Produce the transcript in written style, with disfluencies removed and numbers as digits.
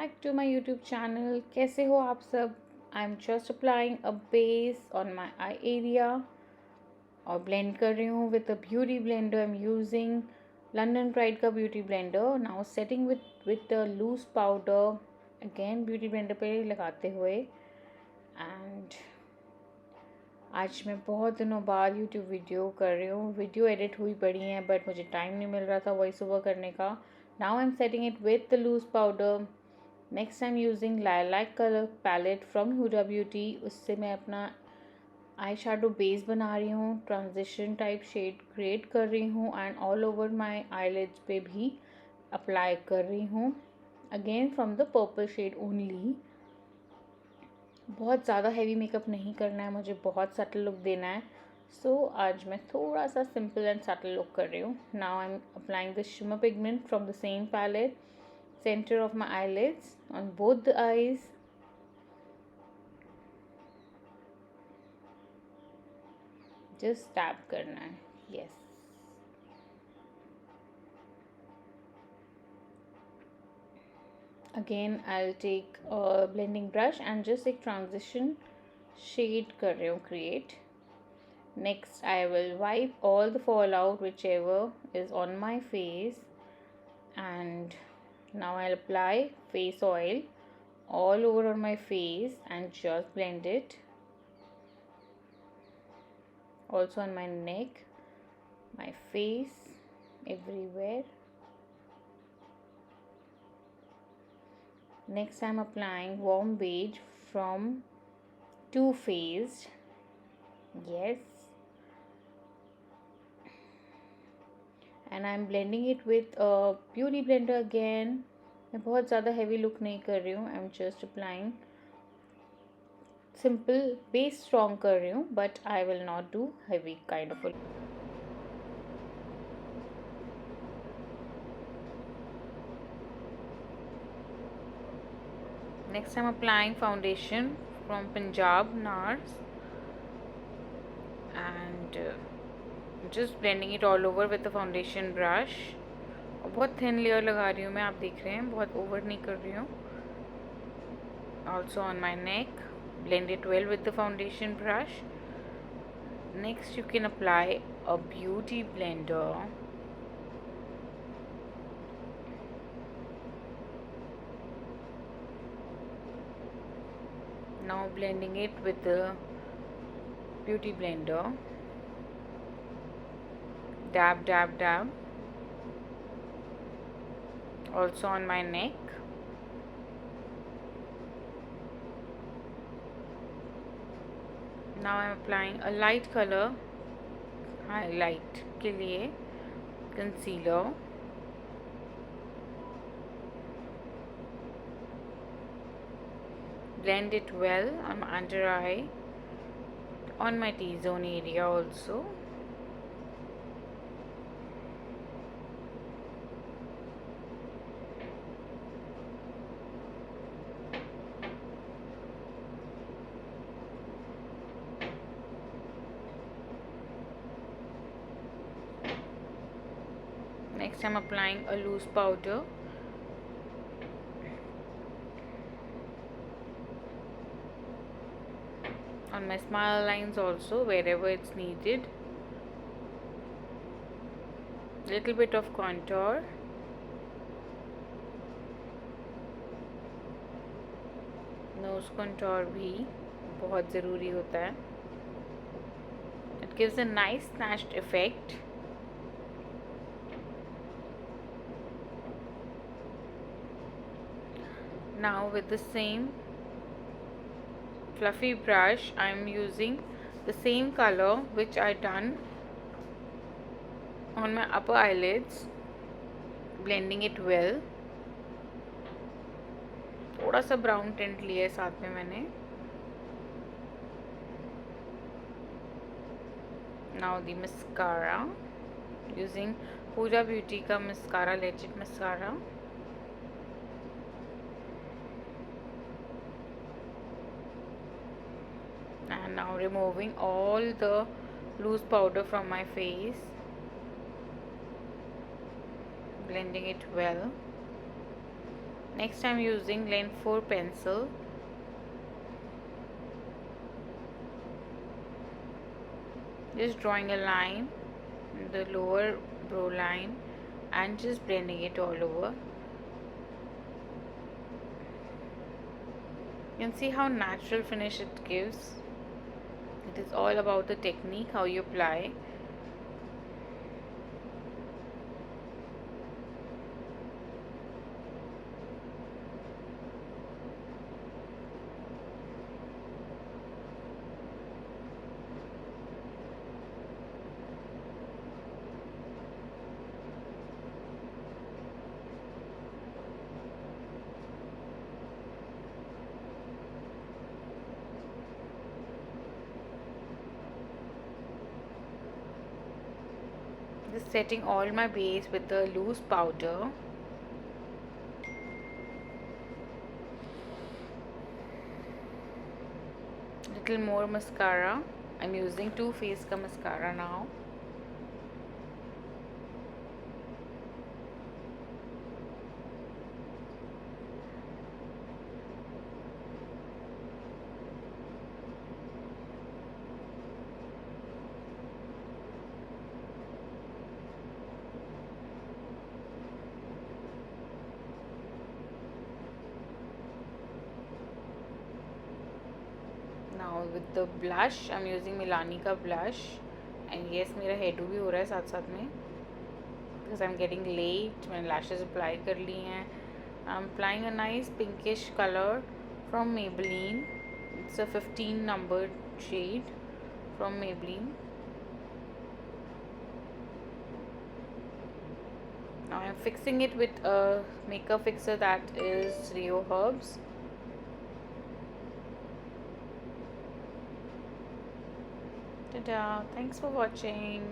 Back to my YouTube channel. कैसे हो आप सब? I am just applying a base on my eye area और ब्लेंड कर रही हूँ with a beauty blender. I am using London Pride का beauty blender. Now setting with the loose powder again beauty blender पे लगाते हुए। And आज मैं बहुत दिनों बाद यूट्यूब वीडियो कर रही हूँ। वीडियो एडिट हुई पड़ी हैं बट मुझे टाइम नहीं मिल रहा था वॉइस ओवर करने का। Now I am setting it with the loose powder. Next I am using lilac colour palette from Huda Beauty. उससे मैं अपना आई शेडो बेस बना रही हूँ, ट्रांजिशन टाइप शेड क्रिएट कर रही हूँ and all over my eyelids पे भी अप्लाई कर रही हूँ। Again from the purple shade only. बहुत ज़्यादा हैवी मेकअप नहीं करना है, मुझे बहुत सटल लुक देना है। सो आज मैं थोड़ा सा सिंपल एंड सटल लुक कर रही हूँ। Now I am applying the shimmer pigment from the same palette, center of my eyelids on both the eyes. Just tap करना है. Yes. Again I'll take a blending brush and just एक transition shade कर रही हूँ create. Next I will wipe all the fallout whichever is on my face, and now I'll apply face oil all over on my face and just blend it. Also on my neck, my face, everywhere. Next I'm applying warm beige from Too Faced. Yes. And I'm blending it with a beauty blender again. मैं बहुत ज़्यादा heavy look नहीं कर रही हूँ. I'm just applying simple base strong कर रही हूँ, but I will not do heavy kind of a look. Next I'm applying foundation from Punjab NARS and just blending it all over with the foundation brush. और बहुत thin layer लगा रही हूँ मैं, आप देख रहे हैं, बहुत over नहीं कर रही हूँ. Also on my neck, blend it well with the foundation brush. Next you can apply a beauty blender. Now blending it with the beauty blender. Dab, dab, dab. Also on my neck. Now I am applying a light color highlight के लिए concealer. Blend it well on my under eye, on my T-zone area also. Next I'm applying a loose powder. On my smile lines also, wherever it's needed. Little bit of contour. Nose contour भी बहुत ज़रूरी होता है. It gives a nice snatched effect. Now with the same fluffy brush I am using the same color which I done on my upper eyelids, blending it well. थोड़ा सा brown tint लिया है साथ में मैंने. Now the mascara, using Huda Beauty का mascara, legit mascara. And now removing all the loose powder from my face, blending it well. Next I'm using length 4 pencil. Just drawing a line in the lower brow line and just blending it all over. You can see how natural finish it gives. It is all about the technique, how you apply. Just setting all my base with the loose powder. Little more mascara. I'm using Too Faced ka mascara now. Now with the blush, I'm using Milani का blush. And yes, मेरा hair भी हो रहा है साथ साथ में, because I'm getting late. मैंने lashes apply कर ली हैं. I'm applying a nice pinkish color from Maybelline. It's a 15 numbered shade from Maybelline. Now I'm fixing it with a makeup fixer that is Rio Herbs. Ta-da! Thanks for watching.